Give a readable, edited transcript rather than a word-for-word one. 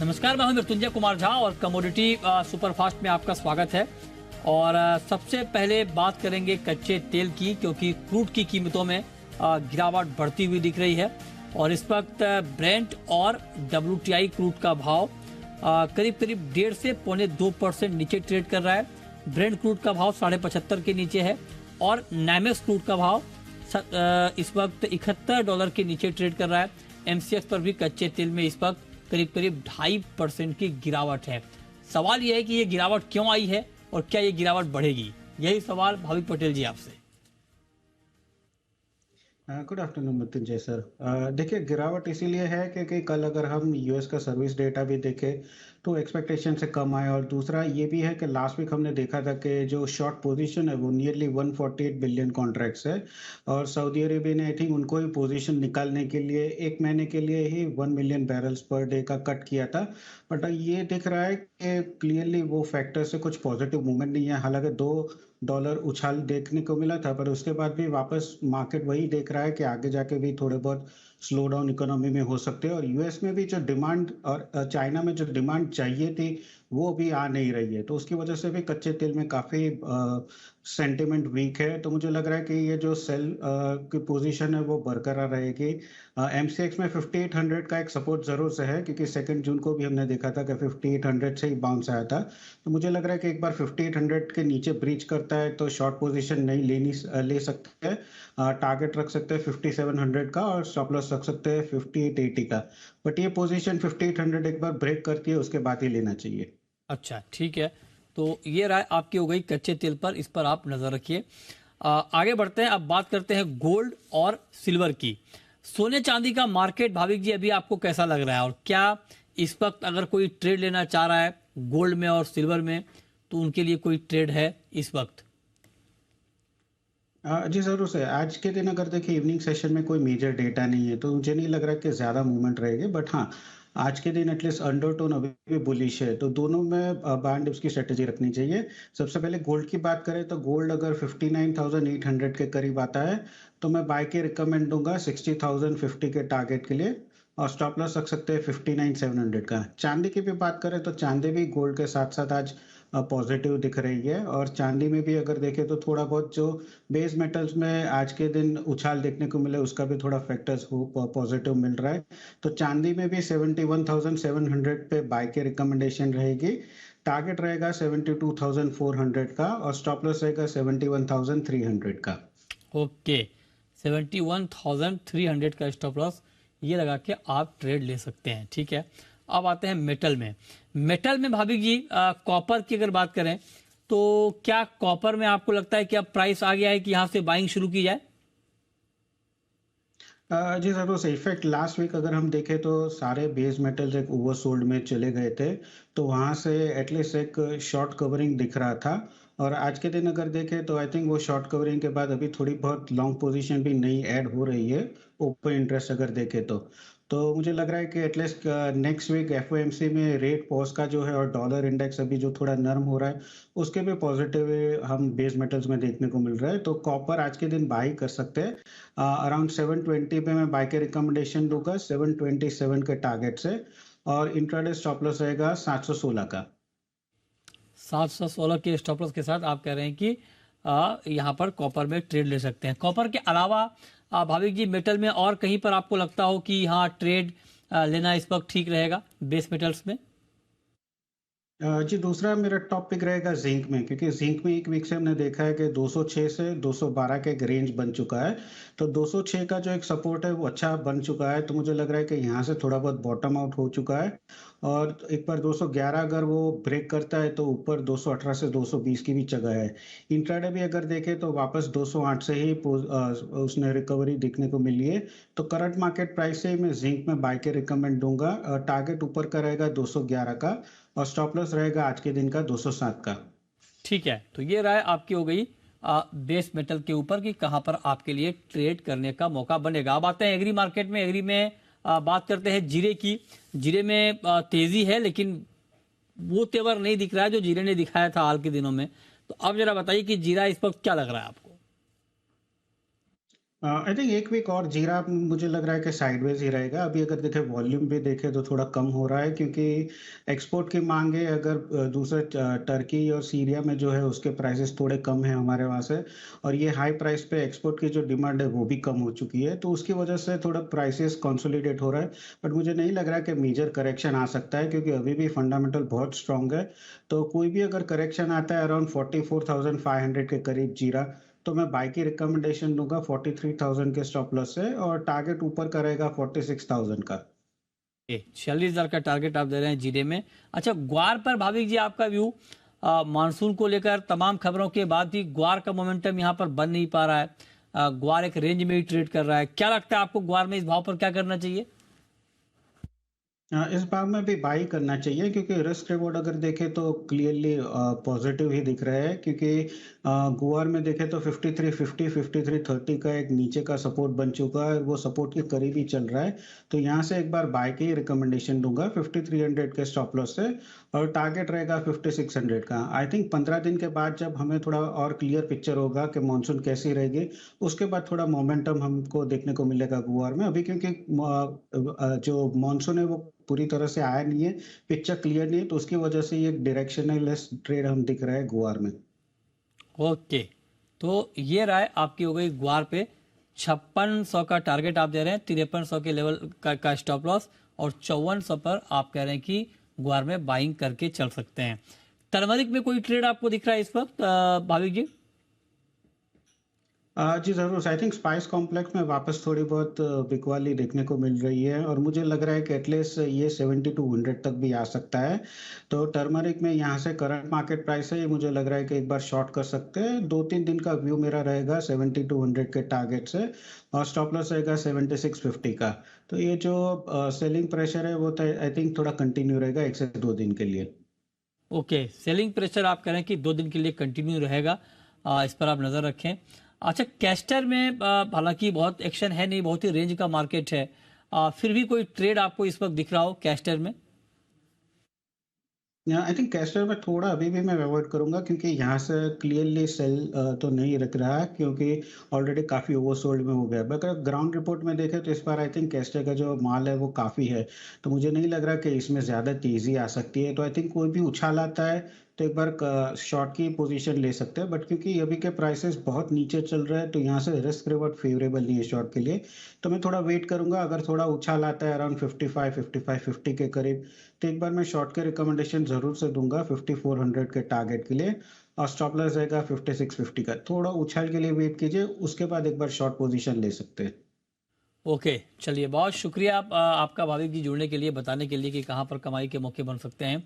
नमस्कार, मैं हूं मृत्युंजय कुमार झा और कमोडिटी सुपरफास्ट में आपका स्वागत है। और सबसे पहले बात करेंगे कच्चे तेल की, क्योंकि क्रूड की कीमतों में गिरावट बढ़ती हुई दिख रही है। और इस वक्त ब्रेंट और WTI क्रूड का भाव करीब करीब 1.5 से 1.25% नीचे ट्रेड कर रहा है। ब्रेंट क्रूड का भाव 75.5 के नीचे है और नामेक्स क्रूड का भाव इस वक्त $71 के नीचे ट्रेड कर रहा है। MCX पर भी कच्चे तेल में इस वक्त करीब करीब 2.5% की गिरावट है। सवाल यह है कि ये गिरावट क्यों आई है और क्या ये गिरावट बढ़ेगी? यही सवाल भाविक पटेल जी आपसे। Good afternoon Mrityunjay sir. देखिए, गिरावट इसीलिए है क्योंकि कल अगर हम यूएस का सर्विस डेटा भी देखें तो एक्सपेक्टेशन से कम आया, और दूसरा ये भी है कि लास्ट वीक हमने देखा था कि जो शॉर्ट पोजीशन है वो नियरली 148 बिलियन कॉन्ट्रैक्ट्स है, और सऊदी अरेबिया ने आई थिंक उनको ही पोजीशन निकालने के लिए 1 महीने के लिए ही 1 मिलियन बैरल्स पर डे का कट किया था। बट ये दिख रहा है कि क्लियरली वो फैक्टर से कुछ पॉजिटिव मूवमेंट नहीं है। हालांकि $2 उछाल देखने को मिला था, पर उसके बाद भी वापस मार्केट वही देख रहा है कि आगे जाके भी थोड़े बहुत स्लो डाउन इकोनॉमी में हो सकते हैं। और यूएस में भी जो डिमांड और चाइना में जो डिमांड चाहिए थी वो भी आ नहीं रही है, तो उसकी वजह से भी कच्चे तेल में काफ़ी सेंटिमेंट वीक है। तो मुझे लग रहा है कि ये जो सेल की पोजीशन है वो बरकरार रहेगी। MCX में 5800 का एक सपोर्ट ज़रूर से है, क्योंकि 2 जून को भी हमने देखा था कि 5800 से ही बाउंस आया था। तो मुझे लग रहा है कि एक बार 5800 के नीचे ब्रीच करता है तो शॉर्ट पोजीशन नहीं ले सकते हैं। टारगेट रख सकते हैं 5700 का, और स्टॉप लॉस रख सकते हैं 5880 का। बट ये पोजीशन 5800 एक बार ब्रेक करती है उसके बाद ही लेना चाहिए। अच्छा, ठीक है। तो ये राय आपकी हो गई कच्चे तेल पर, इस पर आप नजर रखिए। आगे बढ़ते हैं, अब बात करते हैं गोल्ड और सिल्वर की। सोने चांदी का मार्केट भाविक जी अभी आपको कैसा लग रहा है, और क्या इस वक्त अगर कोई ट्रेड लेना चाह रहा है गोल्ड में और सिल्वर में तो उनके लिए कोई ट्रेड है इस वक्त? जी ज़रूर से। आज के दिन अगर देखिए इवनिंग सेशन में कोई मेजर डेटा नहीं है तो मुझे नहीं लग रहा कि ज़्यादा मूवमेंट रहेगी। बट हाँ, आज के दिन एटलीस्ट अंडरटोन अभी भी बुलिश है, तो दोनों में बाय डिप्स की स्ट्रेटेजी रखनी चाहिए। सबसे पहले गोल्ड की बात करें तो गोल्ड अगर 59,800 के करीब आता है तो मैं बाय के रिकमेंड दूंगा 60,050 के टारगेट के लिए, और स्टॉप लॉस रख सकते हैं 59,700 का। चांदी की भी बात करें तो चांदी भी गोल्ड के साथ साथ आज पॉजिटिव दिख रही है, और चांदी में भी अगर देखें तो थोड़ा बहुत जो बेस मेटल्स में आज के दिन उछाल देखने को मिले उसका भी थोड़ा फैक्टर्स पॉजिटिव मिल रहा है। तो चांदी में भी 71,700 पे बाय के रिकमेंडेशन रहेगी। टारगेट रहेगा 72,400 का, और स्टॉप लॉस रहेगा 71,300 का। ओके, 71,300 का स्टॉप लॉस ये लगा के आप ट्रेड ले सकते हैं। ठीक है, अब आते हैं मेटल में। मेटल में भाभी जी कॉपर की अगर बात करें तो क्या कॉपर में आपको लगता है कि अब प्राइस आ गया है कि यहाँ से बाइंग शुरू की जाए? जी ज़रूर से। इनफैक्ट लास्ट वीक अगर हम देखें तो सारे बेस मेटल्स एक ओवरसोल्ड में चले गए थे, तो वहाँ से एटलीस्ट एक शॉर्ट कवरिंग दिख रहा था। और आज के दिन अगर देखें तो आई थिंक वो शॉर्ट कवरिंग के बाद अभी थोड़ी बहुत लॉन्ग पोजीशन भी नई ऐड हो रही है, ओपन इंटरेस्ट अगर देखें तो मुझे लग रहा है कि एटलीस्ट नेक्स्ट वीक एफओएमसी में रेट पॉज का जो है, और डॉलर इंडेक्स अभी जो थोड़ा नर्म हो रहा है उसके भी पॉजिटिव हम बेस मेटल्स में देखने को मिल रहा है। तो कॉपर आज के दिन बाई कर सकते हैं। अराउंड 720 पे मैं बाय के रिकमेंडेशन दूंगा 727 के टारगेट से, और इंट्राडे स्टॉप लॉस रहेगा 716 का। 716 के स्टॉप लॉस के साथ आप कह रहे हैं कि यहाँ पर कॉपर में ट्रेड ले सकते हैं। कॉपर के अलावा भाविक जी मेटल में और कहीं पर आपको लगता हो कि यहाँ ट्रेड लेना इस वक्त ठीक रहेगा बेस मेटल्स में? जी, दूसरा मेरा टॉपिक रहेगा जिंक में, क्योंकि जिंक में एक वीक से हमने देखा है कि 206 से 212 का एक रेंज बन चुका है। तो 206 का जो एक सपोर्ट है वो अच्छा बन चुका है, तो मुझे लग रहा है कि यहाँ से थोड़ा बहुत बॉटम आउट हो चुका है। और एक बार 211 अगर वो ब्रेक करता है तो ऊपर 218 से 220 की भी जगह है। इंट्राडे भी अगर देखें तो वापस 208 से ही उसने रिकवरी देखने को मिली है। तो करंट मार्केट प्राइस से मैं जिंक में बाय के रिकमेंड दूंगा। टारगेट ऊपर का रहेगा 211 का, और स्टॉप लॉस रहेगा आज के दिन का 207 का। ठीक है, तो ये राय आपकी हो गई बेस मेटल के ऊपर कि कहां पर आपके लिए ट्रेड करने का मौका बनेगा। अब आते हैं एग्री मार्केट में। एग्री में बात करते हैं जीरे की। जीरे में तेजी है, लेकिन वो तेवर नहीं दिख रहा है जो जीरे ने दिखाया था हाल के दिनों में। तो अब जरा बताइए कि जीरा इस वक्त क्या लग रहा है आपको? आई थिंक 1 वीक और जीरा मुझे लग रहा है कि साइडवेज ही रहेगा। अभी अगर देखें वॉल्यूम भी देखें तो थोड़ा कम हो रहा है क्योंकि एक्सपोर्ट की मांग है। अगर दूसरे टर्की और सीरिया में जो है उसके प्राइसेस थोड़े कम हैं हमारे वहाँ से, और ये हाई प्राइस पे एक्सपोर्ट की जो डिमांड है वो भी कम हो चुकी है, तो उसकी वजह से थोड़ा प्राइसेस कंसोलिडेट हो रहा है। बट मुझे नहीं लग रहा है कि मेजर करेक्शन आ सकता है क्योंकि अभी भी फंडामेंटल बहुत स्ट्रांग है। तो कोई भी अगर करेक्शन आता है अराउंड 44,500 के करीब जीरा, तो मैं बाय की रिकमेंडेशन दूंगा 43,000 के स्टॉप लॉस से, और टारगेट ऊपर का रहेगा 46,000 का। 46,000 का टारगेट आप दे रहे हैं जीरे में। अच्छा, ग्वार पर भाविक जी आपका व्यू, मानसून को लेकर तमाम खबरों के बाद भी ग्वार का मोमेंटम यहाँ पर बन नहीं पा रहा है। ग्वार एक रेंज में ही ट्रेड कर रहा है, क्या लगता है आपको ग्वार में इस भाव पर क्या करना चाहिए? इस भाव में भी बाई करना चाहिए क्योंकि रिस्क रिवॉर्ड अगर देखें तो क्लियरली पॉजिटिव ही दिख रहा है, क्योंकि गुआर में देखें तो 5350 5330 का एक नीचे का सपोर्ट बन चुका है, वो सपोर्ट के करीब ही चल रहा है। तो यहाँ से एक बार बाय की रिकमेंडेशन दूंगा 5300 के स्टॉप लॉस से, और टारगेट रहेगा 5600 का। आई थिंक 15 दिन के बाद जब हमें थोड़ा और क्लियर पिक्चर होगा कि मानसून कैसी रहेगी, उसके बाद थोड़ा मोमेंटम हमको देखने को मिलेगा गुआर में। अभी क्योंकि जो मानसून है वो पूरी तरह से आया नहीं है, पिक्चर क्लियर नहीं है, तो उसकी वजह से ये डायरेक्शनलेस ट्रेड हम दिख रहा है गुआर में। ओके, तो ये राय आपकी हो गई ग्वार पे। 5600 का टारगेट आप दे रहे हैं, 5300 के लेवल का स्टॉप लॉस, और 5400 पर आप कह रहे हैं कि ग्वार में बाइंग करके चल सकते हैं। टर्मरिक में कोई ट्रेड आपको दिख रहा है इस वक्त भाविक जी? जी ज़रूर। आई थिंक स्पाइस कॉम्प्लेक्स में वापस थोड़ी बहुत बिकवाली देखने को मिल रही है, और मुझे लग रहा है कि एटलीस्ट ये 70-100 तक भी आ सकता है। तो टर्मरिक में यहाँ से करंट मार्केट प्राइस है, ये मुझे लग रहा है कि एक बार शॉर्ट कर सकते हैं। 2-3 दिन का व्यू मेरा रहेगा 70-100 के टारगेट से, और स्टॉप लॉस रहेगा 7650 का। तो ये जो सेलिंग प्रेशर है वो तो आई थिंक थोड़ा कंटिन्यू रहेगा 1 से 2 दिन के लिए। ओके, सेलिंग प्रेशर आप कह रहे हैं कि 2 दिन के लिए कंटिन्यू रहेगा, इस पर आप नज़र रखें। अच्छा, कैस्टर में हालांकि बहुत एक्शन है नहीं, बहुत ही रेंज का मार्केट है, फिर भी कोई ट्रेड आपको इस वक्त दिख रहा हो कैस्टर में? आई थिंक कैस्टर में थोड़ा अभी भी मैं अवॉइड करूंगा, क्योंकि यहाँ से क्लियरली सेल तो नहीं रख रहा है, क्योंकि ऑलरेडी काफ़ी ओवरसोल्ड में हो गया है। अगर ग्राउंड रिपोर्ट में देखें तो इस बार आई थिंक कैस्टर का जो माल है वो काफ़ी है, तो मुझे नहीं लग रहा कि इसमें ज़्यादा तेज़ी आ सकती है। तो आई थिंक कोई भी उछाल आता है तो एक बार शॉर्ट की पोजीशन ले सकते हैं, बट क्योंकि अभी के प्राइसेस बहुत नीचे चल रहे हैं तो यहाँ से रिस्क रिवॉर्ड फेवरेबल नहीं है शॉर्ट के लिए। तो मैं थोड़ा वेट करूंगा, अगर थोड़ा उछाल आता है अराउंड 55-50 के करीब, तो एक बार मैं शॉर्ट के रिकमेंडेशन जरूर से दूंगा 5400 के टारगेट के लिए, और स्टॉप लॉस रहेगा 5650 का। थोड़ा उछाल के लिए वेट कीजिए, उसके बाद एक बार शॉर्ट पोजीशन ले सकते हैं। ओके, चलिए, बहुत शुक्रिया आपका भाविक जी जुड़ने के लिए, बताने के लिए कि कहाँ पर कमाई के मौके बन सकते हैं।